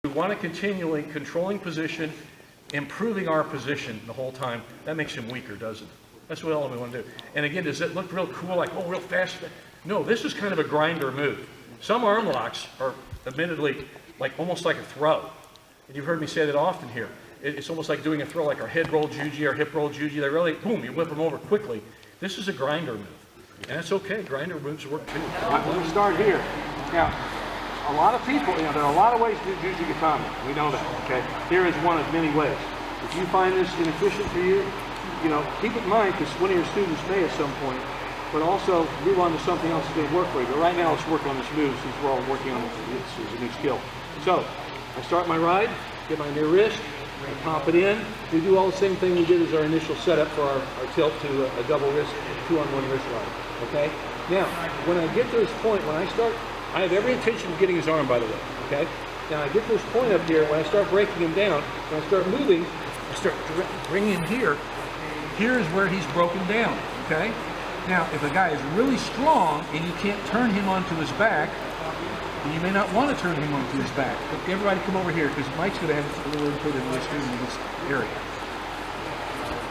We want to continually controlling position, improving our position the whole time. That makes him weaker, doesn't it? That's what all we want to do. And again, does it look real cool, like, oh, real fast? No, this is kind of a grinder move. Some arm locks are admittedly like almost like a throw. And you've heard me say that often here. It's almost like doing a throw, like our head roll juji, our hip roll juji. They really, boom, you whip them over quickly. This is a grinder move. And that's okay. Grinder moves work too. Right, we'll start here. Now, a lot of people, there are a lot of ways to do Juji Gatame. We know that, okay? Here is one of many ways. If you find this inefficient for you, keep it in mind, because one of your students may at some point, but also move on to something else that's going to work for you. But right now, let's work on this move since we're all working on this as a new skill. So, I start my ride, get my near wrist, I pop it in. We do all the same thing we did as our initial setup for our tilt to a double wrist, 2-on-1 wrist ride, okay? Now, when I get to this point, when I start, I have every intention of getting his arm, by the way, okay? Now I get to this point up here, when I start breaking him down, when I start moving, I start bringing him here. Here is where he's broken down, okay? Now, if a guy is really strong and you can't turn him onto his back, then you may not want to turn him onto his back. But everybody come over here, because Mike's going to have a little input in this area.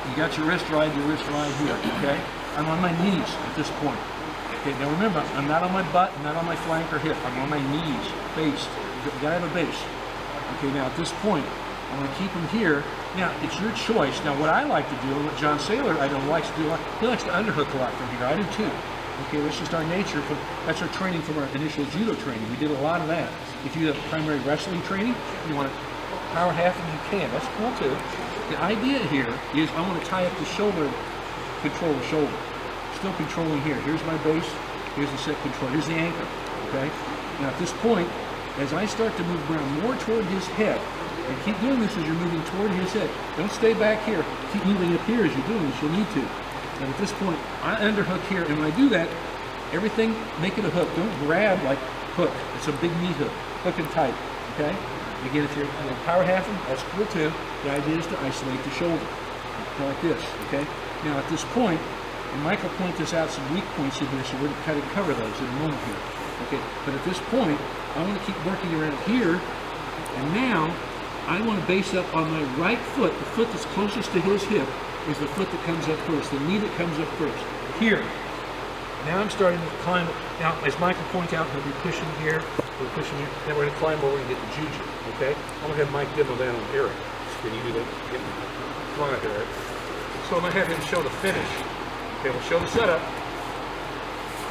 You got your wrist ride here, okay? I'm on my knees at this point. Okay, now remember, I'm not on my butt, I'm not on my flank or hip. I'm on my knees, base. You gotta have a base. Okay, now at this point, I'm gonna keep him here. Now, it's your choice. Now, what I like to do, and what John Saylor, likes to do, he likes to underhook a lot from here. I do too. Okay, that's just our nature. That's our training from our initial judo training. We did a lot of that. If you have primary wrestling training, you want to power half and you can. That's cool too. The idea here is I want to tie up the shoulder, control the shoulder. Still controlling here. Here's my base. Here's the set control. Here's the anchor. Okay? Now at this point, as I start to move around more toward his head, and keep doing this as you're moving toward his head. Don't stay back here. Keep moving up here as you're doing this. You'll need to. And at this point, I underhook here. And when I do that, everything, make it a hook. Don't grab like hook. It's a big knee hook. Hook and tight. Okay? Again, if you're power halfing, that's cool too. The idea is to isolate the shoulder. Like this. Okay? Now at this point, and Mike will point this out, some weak points in here, so we're going to kind of cover those in a moment here. Okay, but at this point, I want to keep working around here, and now I want to base up on my right foot. The foot that's closest to his hip is the foot that comes up first, the knee that comes up first. Here. Now I'm starting to climb. Now, as Mike will point out, he'll be pushing here, we're pushing here, then we're going to climb over and get the juju, okay? I'm going to have Mike demo that on Eric. Can you do that? Come on up, Eric. So I'm going to have him show the finish. Okay, we'll show the setup.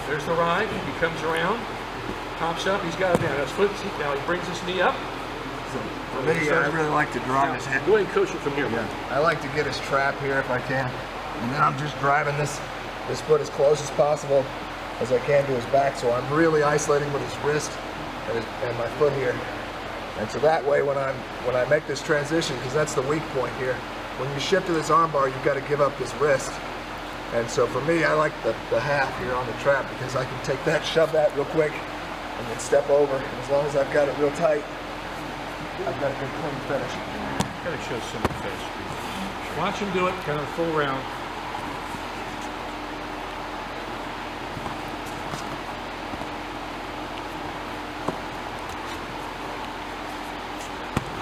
There's the ride. He comes around, pops up. He's got it down. His foot. Now he brings his knee up. So for me, I really like to drive his head. Go ahead and coach it from here. Yeah. I like to get his trap here if I can, and then I'm just driving this foot as close as possible as I can to his back. So I'm really isolating with his wrist and my foot here. And so that way, when I make this transition, because that's the weak point here, when you shift to this arm bar, you've got to give up this wrist. And so for me, I like the half here on the trap because I can take that, shove that real quick, and then step over. And as long as I've got it real tight, I've got a good clean finish. Kind of shows some of the face. Watch him do it, kind of full round.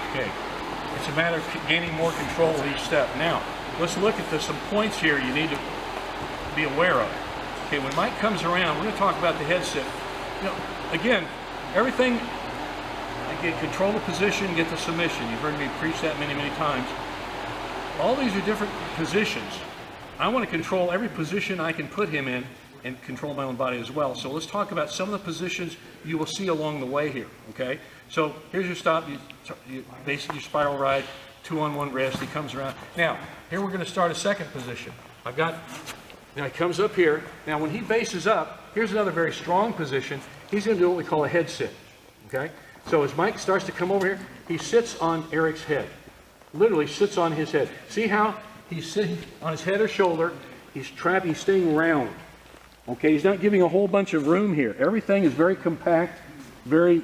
Okay, it's a matter of gaining more control with each step. Now, let's look at some points here you need to be aware of. Okay, when Mike comes around, we're going to talk about the headset. Again, everything, again, control the position, get the submission. You've heard me preach that many, many times. All these are different positions. I want to control every position I can put him in and control my own body as well. So let's talk about some of the positions you will see along the way here, okay? So here's your stop, you basically your spiral ride, 2-on-1 wrist, he comes around. Now, here we're going to start a second position. Now he comes up here. Now when he bases up, here's another very strong position. He's going to do what we call a head sit. Okay? So as Mike starts to come over here, he sits on Eric's head. Literally sits on his head. See how he's sitting on his head or shoulder? He's staying round. Okay, he's not giving a whole bunch of room here. Everything is very compact, very,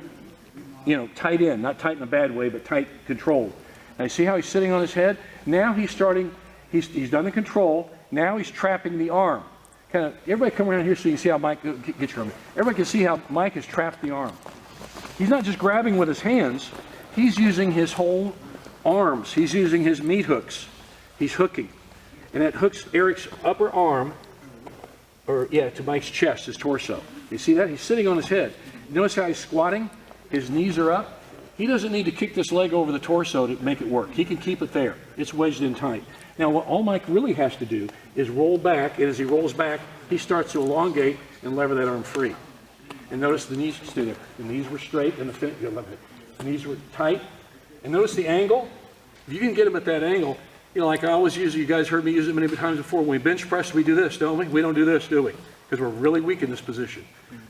tight in. Not tight in a bad way, but tight, controlled. Now you see how he's sitting on his head? Now he's starting, he's done the control. Now he's trapping the arm. Everybody come around here so you can see how Mike, get your arm. Everybody can see how Mike has trapped the arm. He's not just grabbing with his hands, he's using his whole arms. He's using his meat hooks. He's hooking. And that hooks Eric's upper arm, or yeah, to Mike's chest, his torso. You see that? He's sitting on his head. Notice how he's squatting? His knees are up. He doesn't need to kick this leg over the torso to make it work. He can keep it there. It's wedged in tight. Now, what all Mike really has to do is roll back, and as he rolls back, he starts to elongate and lever that arm free. And notice the knees stay there. The knees were straight, and the knees were tight. And notice the angle. If you can get him at that angle, you know, like I always use, you guys heard me use it many times before. When we bench press, we do this, don't we? We don't do this, do we? Because we're really weak in this position.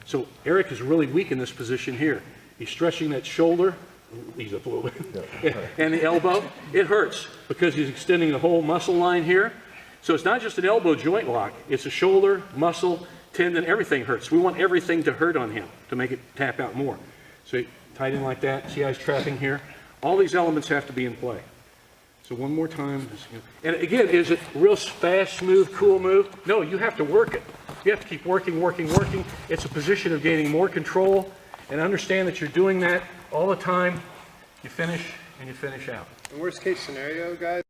So Eric is really weak in this position here. He's stretching that shoulder. He's up a little bit. And the elbow, it hurts because he's extending the whole muscle line here. So it's not just an elbow joint lock. It's a shoulder, muscle, tendon, everything hurts. We want everything to hurt on him to make it tap out more. So tight in like that. See how he's trapping here? All these elements have to be in play. So one more time. And again, is it real fast, smooth, cool move? No, you have to work it. You have to keep working, working, working. It's a position of gaining more control, and understand that you're doing that all the time. You finish and you finish out. In worst case scenario, guys.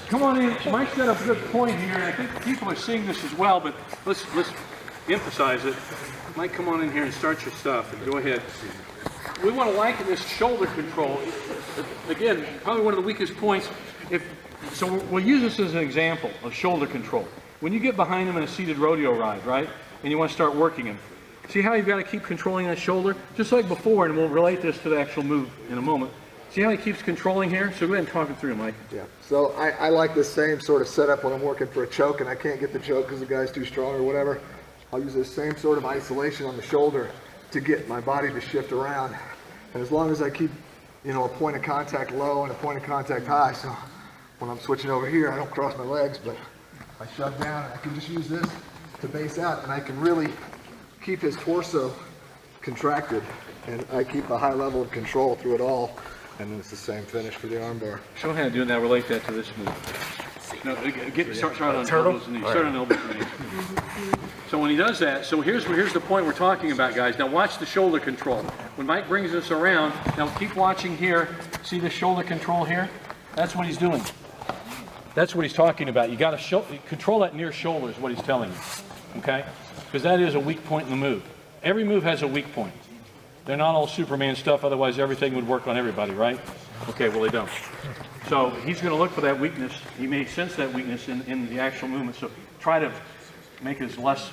Come on in. Mike's got a good point here, and I think people are seeing this as well, but let's emphasize it. Mike, come on in here and start your stuff, and go ahead. We want to liken this shoulder control. Again, probably one of the weakest points. So we'll use this as an example of shoulder control. When you get behind him in a seated rodeo ride, right, and you want to start working him, see how you've got to keep controlling that shoulder? Just like before, and we'll relate this to the actual move in a moment. See how he keeps controlling here? So go ahead and talk it through, Mike. Yeah, so I like the same sort of setup when I'm working for a choke and I can't get the choke because the guy's too strong or whatever. I'll use this same sort of isolation on the shoulder to get my body to shift around. And as long as I keep, you know, a point of contact low and a point of contact high, so when I'm switching over here, I don't cross my legs, but I shove down and I can just use this to base out, and I can really keep his torso contracted, and I keep a high level of control through it all, and then it's the same finish for the armbar. Show how to do it now, relate that to this move. No, start on elbows and knees. Start on elbows and knees. So when he does that, so here's the point we're talking about, guys. Now watch the shoulder control. When Mike brings us around, now keep watching here. See the shoulder control here? That's what he's doing. That's what he's talking about. You got to control that near shoulder is what he's telling you, okay? Because that is a weak point in the move. Every move has a weak point. They're not all Superman stuff, otherwise everything would work on everybody, right? Okay, well they don't. So he's going to look for that weakness. He may sense that weakness in the actual movement, so try to make it as less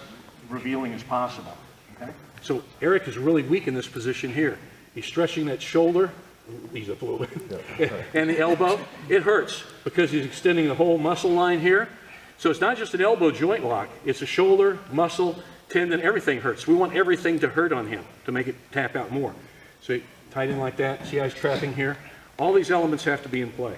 revealing as possible, okay? So Eric is really weak in this position here. He's stretching that shoulder. He's up a little bit. And the elbow, it hurts because he's extending the whole muscle line here. So it's not just an elbow joint lock. It's a shoulder, muscle, tendon, everything hurts. We want everything to hurt on him to make it tap out more. So tight in like that. See how he's trapping here? All these elements have to be in play.